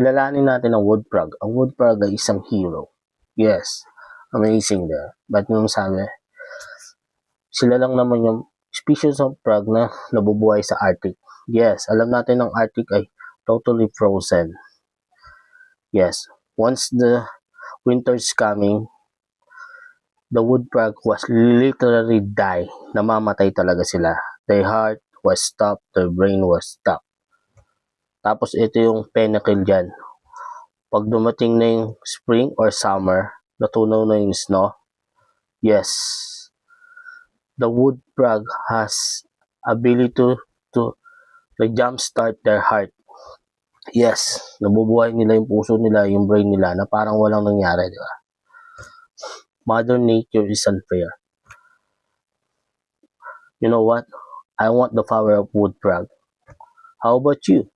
Kilalanin natin ang wood frog. Ang wood frog ay isang hero. Yes, amazing there. But nung sabi, sila lang naman yung species of frog na nabubuhay sa Arctic. Yes, alam natin ang Arctic ay totally frozen. Yes, once the winter's coming, the wood frog was literally die. Namamatay talaga sila. Their heart was stopped, their brain was stopped. Tapos ito yung pinnacle dyan. Pag dumating na yung spring or summer, natunaw na yung snow, yes, the wood frog has ability to jumpstart their heart. Yes, nabubuhay nila yung puso nila, yung brain nila, na parang walang nangyari, di ba? Mother Nature is unfair. You know what? I want the power of wood frog. How about you?